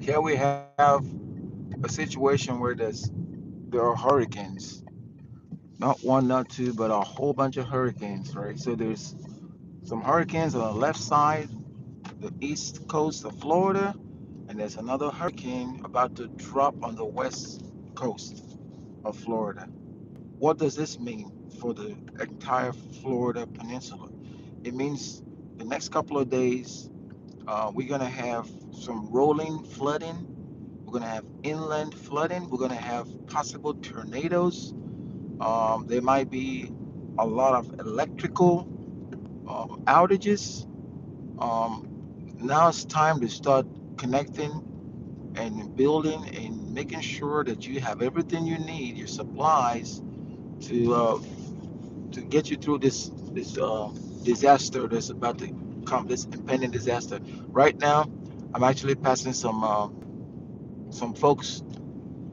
Here we have a situation where there are hurricanes, not one, not two, but a whole bunch of hurricanes, right? So there's some hurricanes on the left side, the east coast of Florida, and there's another hurricane about to drop on the west coast of Florida. What does this mean for the entire Florida peninsula? It means the next couple of days, we're going to have some rolling flooding. We're going to have inland flooding. We're going to have possible tornadoes. There might be a lot of electrical outages. Now it's time to start connecting and building and making sure that you have everything you need, your supplies, to get you through this disaster that's about to come, this impending disaster. Right now, I'm actually passing some folks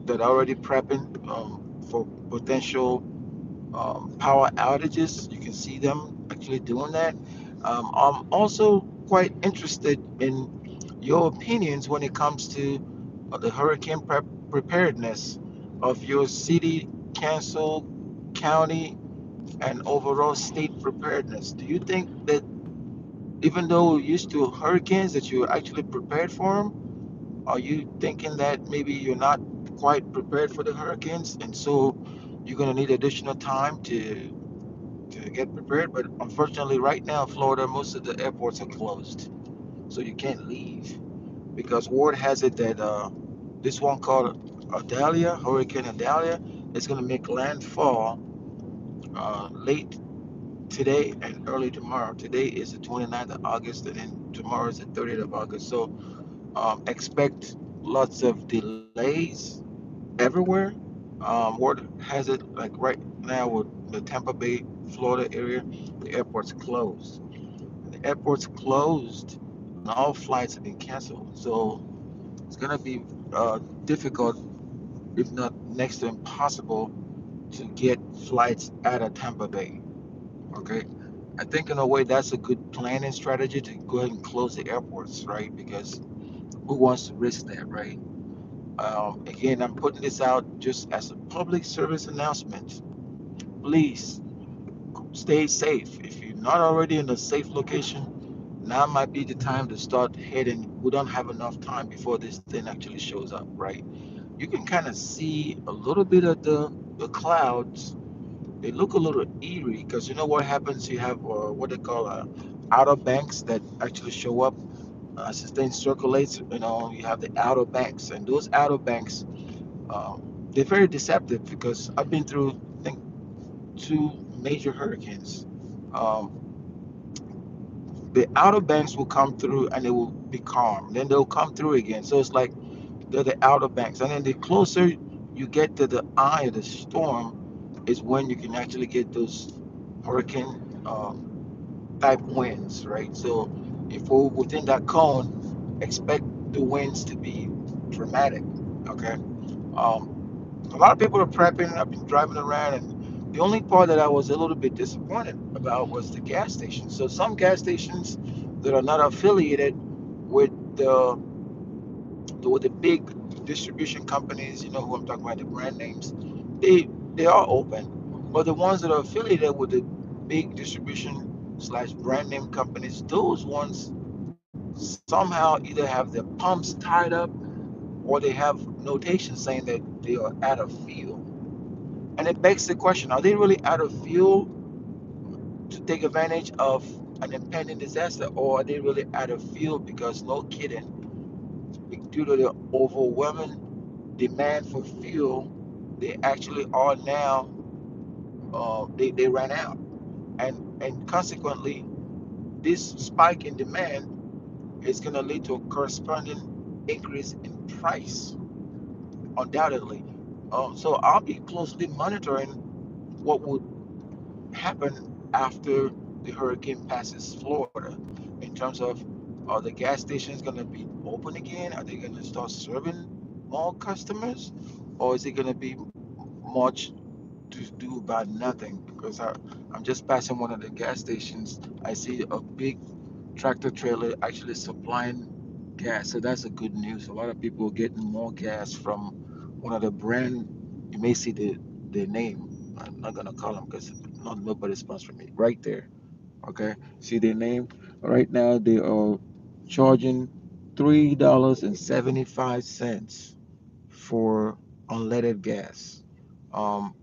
that are already prepping for potential power outages. You can see them actually doing that. I'm also quite interested in your opinions when it comes to the hurricane preparedness of your city, council, county, and overall state preparedness. Do you think that even though we're used to hurricanes, that you're actually prepared for them? Are you thinking that maybe you're not quite prepared for the hurricanes, and so you're going to need additional time to get prepared? But unfortunately, right now, Florida, most of the airports are closed, so you can't leave because word has it that this one called Idalia, Hurricane Idalia, is going to make landfall late today and early tomorrow. Today is the 29th of August, and then tomorrow is the 30th of August. So expect lots of delays everywhere. Word has it like right now with the Tampa Bay, Florida area, the airport's closed. The airport's closed, and all flights have been canceled. So it's gonna be difficult, if not next to impossible, to get flights out of Tampa Bay. Okay, I think in a way that's a good planning strategy to go ahead and close the airports, right? Because who wants to risk that, right? Again, I'm putting this out just as a public service announcement. Please stay safe. If you're not already in a safe location, now might be the time to start heading. We don't have enough time before this thing actually shows up, right? You can kind of see a little bit of the clouds. They look a little eerie because you know what happens. You have what they call outer banks that actually show up as the thing circulates. You know, you have the outer banks, and those outer banks, they're very deceptive because I've been through, I think, two major hurricanes. Um, the outer banks will come through and it will be calm. Then they'll come through again. So it's like they're the outer banks. And then the closer you get to the eye of the storm is when you can actually get those hurricane type winds, right? So if we're within that cone, expect the winds to be dramatic, okay? A lot of people are prepping. I've been driving around, and the only part that I was a little bit disappointed about was the gas stations. So some gas stations that are not affiliated with the big distribution companies, you know who I'm talking about, the brand names, they are open. But the ones that are affiliated with the big distribution slash brand name companies, those ones somehow either have their pumps tied up or they have notations saying that they are out of fuel. And it begs the question, are they really out of fuel to take advantage of an impending disaster, or are they really out of fuel because, no kidding, due to the overwhelming demand for fuel, they actually are now, they ran out. And consequently, this spike in demand is going to lead to a corresponding increase in price, undoubtedly. So I'll be closely monitoring what would happen after the hurricane passes Florida in terms of, are the gas stations going to be open again? Are they going to start serving more customers? Or is it going to be much to do about nothing? Because I'm just passing one of the gas stations. I see a big tractor trailer actually supplying gas. So that's a good news. A lot of people are getting more gas from one of the brand. You may see the name. I'm not gonna call them because not nobody sponsored me. Right there. Okay. See their name. Right now they are charging $3.75 for unleaded gas. Um,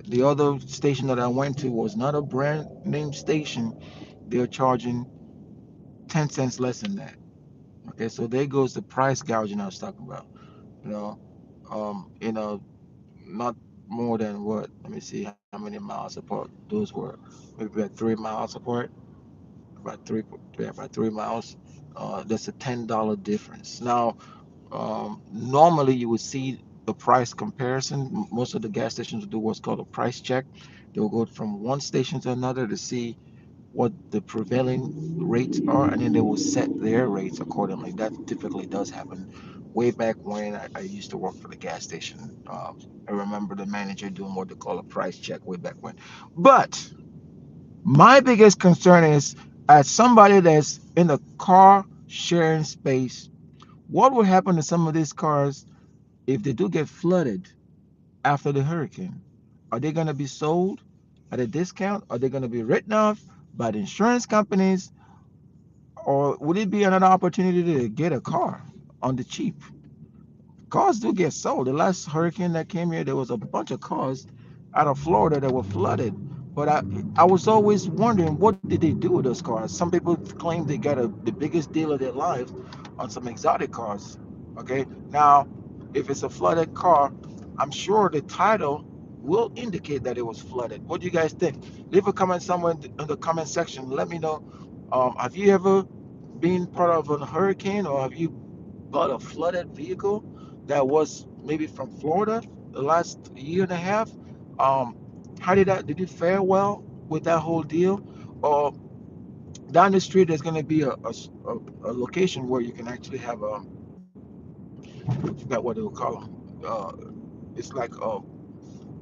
the other station that I went to was not a brand name station. They're charging 10 cents less than that. Okay, so there goes the price gouging I was talking about. You know, not more than what? Let me see how many miles apart those were. Maybe about 3 miles apart. About three, yeah, about 3 miles. That's a $10 difference. Now, normally you would see the price comparison. Most of the gas stations will do what's called a price check. They'll go from one station to another to see what the prevailing rates are, and then they will set their rates accordingly. That typically does happen. Way back when I used to work for the gas station, I remember the manager doing what they call a price check way back when. But my biggest concern is, as somebody that's in the car sharing space, what will happen to some of these cars if they do get flooded after the hurricane? Are they going to be sold at a discount? Are they going to be written off by the insurance companies? Or would it be another opportunity to get a car on the cheap? Cars do get sold. The last hurricane that came here, there was a bunch of cars out of Florida that were flooded. But I was always wondering, what did they do with those cars? Some people claim they got the biggest deal of their lives on some exotic cars. Okay, now if it's a flooded car, I'm sure the title will indicate that it was flooded. What do you guys think? Leave a comment somewhere in the comment section. Let me know. Have you ever been part of a hurricane, or have you bought a flooded vehicle that was maybe from Florida the last year and a half? Um, how did you fare well with that whole deal? Or down the street, there's going to be a location where you can actually have I forgot what they will call them. It's like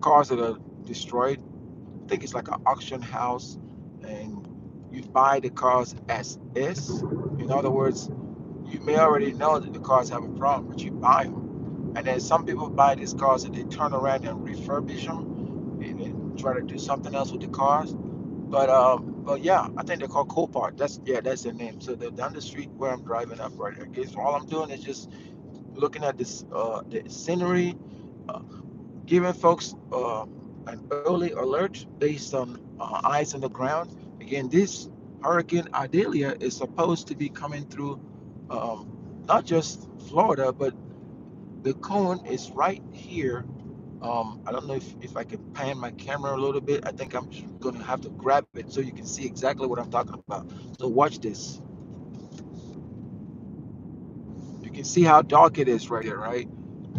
cars that are destroyed. I think it's like an auction house, and you buy the cars as is. In other words, you may already know that the cars have a problem, but you buy them. And then some people buy these cars and they turn around and refurbish them and try to do something else with the cars. But yeah, I think they're called Copart. That's their name. So they're down the street where I'm driving up right here. Okay, so all I'm doing is just looking at this the scenery, uh, giving folks an early alert based on eyes on the ground. Again, this Hurricane Idalia is supposed to be coming through not just Florida, but the cone is right here. I don't know if I can pan my camera a little bit. I think I'm going to have to grab it so you can see exactly what I'm talking about. So watch this. You can see how dark it is right here, right?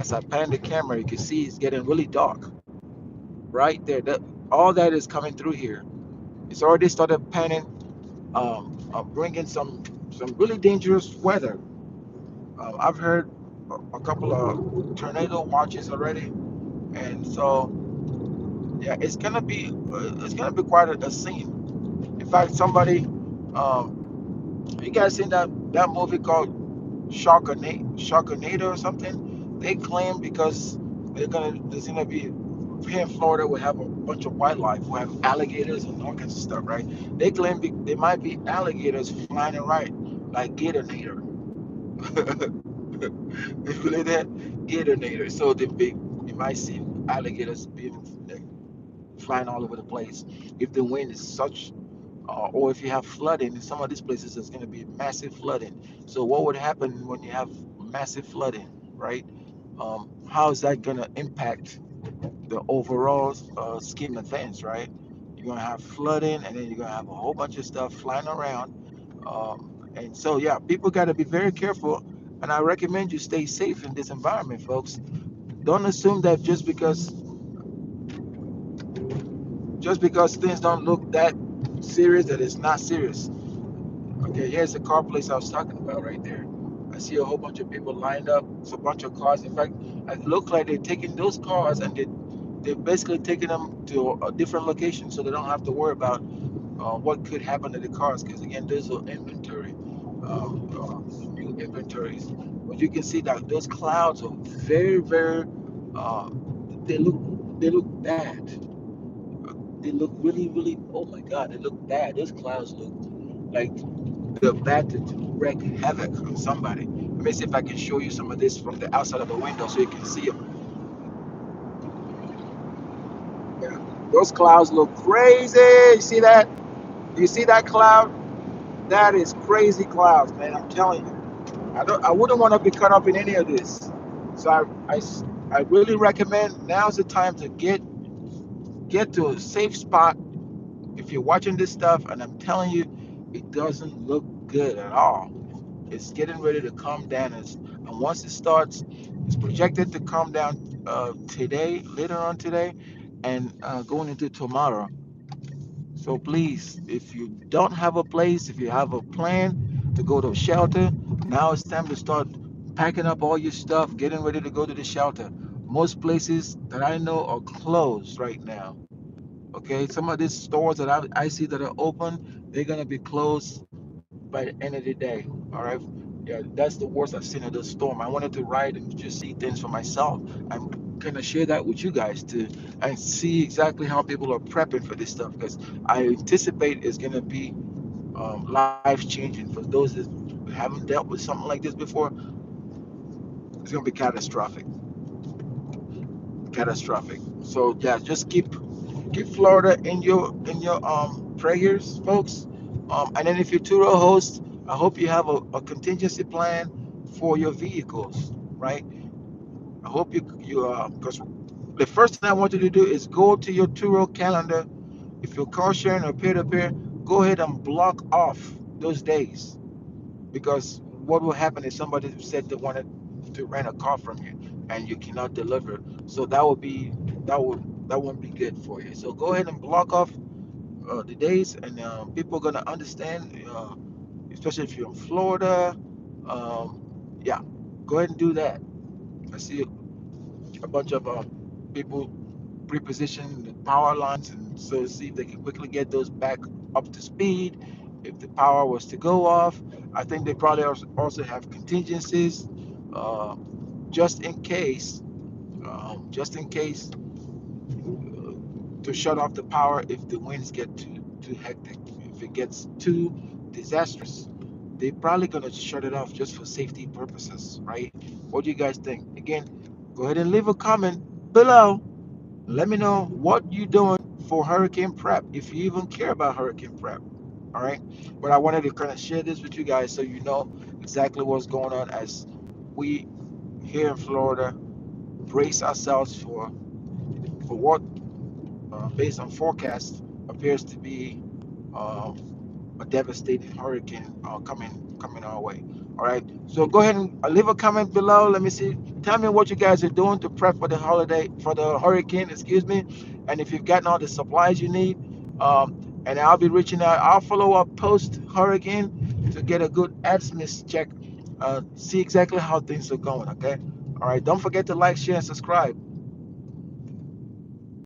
As I pan the camera, you can see it's getting really dark right there. All that is coming through here. It's already started panning, bringing some really dangerous weather. I've heard a couple of tornado watches already, and so yeah, it's gonna be quite a scene. In fact, somebody, you guys seen that movie called Sharknado or something? They claim because there's gonna be here in Florida we have a bunch of wildlife. We have alligators and all kinds of stuff, right? They claim there might be alligators flying around like Gatornator. You believe that? Gatornator. So you might see alligators being flying all over the place if the wind is such, or if you have flooding in some of these places. There's going to be massive flooding. So what would happen when you have massive flooding, right? How is that going to impact the overall scheme of things, right? You're going to have flooding, and then you're going to have a whole bunch of stuff flying around. And so yeah, people got to be very careful, and I recommend you stay safe in this environment, folks. Don't assume that just because things don't look that serious, that it's not serious. Okay, here's the car place I was talking about right there. I see a whole bunch of people lined up. It's a bunch of cars. In fact, it looks like they're taking those cars and they're basically taking them to a different location so they don't have to worry about what could happen to the cars. Because again, there's an inventory. inventories. But you can see that those clouds are very, very. Uh, they look they look bad. They look really, really. Oh my God, they look bad. Those clouds look like they're about to wreak havoc on somebody. Let me see if I can show you some of this from the outside of the window so you can see it. Yeah. Those clouds look crazy. You see that? You see that cloud? That is crazy clouds, man. I'm telling you. I wouldn't want to be caught up in any of this. So I really recommend now's the time to get to a safe spot if you're watching this stuff. And I'm telling you, it doesn't look good at all. It's getting ready to come down, and once it starts, it's projected to come down today, later on today, and going into tomorrow. So please, if you don't have a place, if you have a plan to go to a shelter, now it's time to start packing up all your stuff, getting ready to go to the shelter. Most places that I know are closed right now. Okay, some of these stores that I see that are open, they're gonna be closed by the end of the day. All right, yeah, that's the worst I've seen of the storm. I wanted to ride and just see things for myself. I'm gonna share that with you guys too, and see exactly how people are prepping for this stuff because I anticipate it's gonna be life changing for those that haven't dealt with something like this before. It's gonna be catastrophic, catastrophic. So yeah, just keep Florida in your prayers, folks. And then if you're tour host, I hope you have a contingency plan for your vehicles, right? I hope you because the first thing I want you to do is go to your Turo calendar. If you're car sharing or peer to peer, go ahead and block off those days because what will happen is somebody said they wanted to rent a car from you and you cannot deliver. So that won't be good for you. So go ahead and block off the days, and people are gonna understand, especially if you're in Florida. Yeah, go ahead and do that. I see a bunch of people reposition the power lines, and so see if they can quickly get those back up to speed. If the power was to go off, I think they probably also have contingencies, uh, just in case, just in case to shut off the power if the winds get too hectic. If it gets too disastrous, they're probably gonna shut it off just for safety purposes, right? What do you guys think? Again, go ahead and leave a comment below. Let me know what you're doing for hurricane prep, if you even care about hurricane prep. All right. But I wanted to kind of share this with you guys so you know exactly what's going on as we here in Florida brace ourselves for what, based on forecast, appears to be uh, a devastating hurricane coming our way. All right. So go ahead and leave a comment below. Let me see. Tell me what you guys are doing to prep for the holiday for the hurricane. Excuse me. And if you've gotten all the supplies you need, and I'll be reaching out. I'll follow up post hurricane to get a good ADSMIS check. See exactly how things are going. Okay. All right. Don't forget to like, share, and subscribe.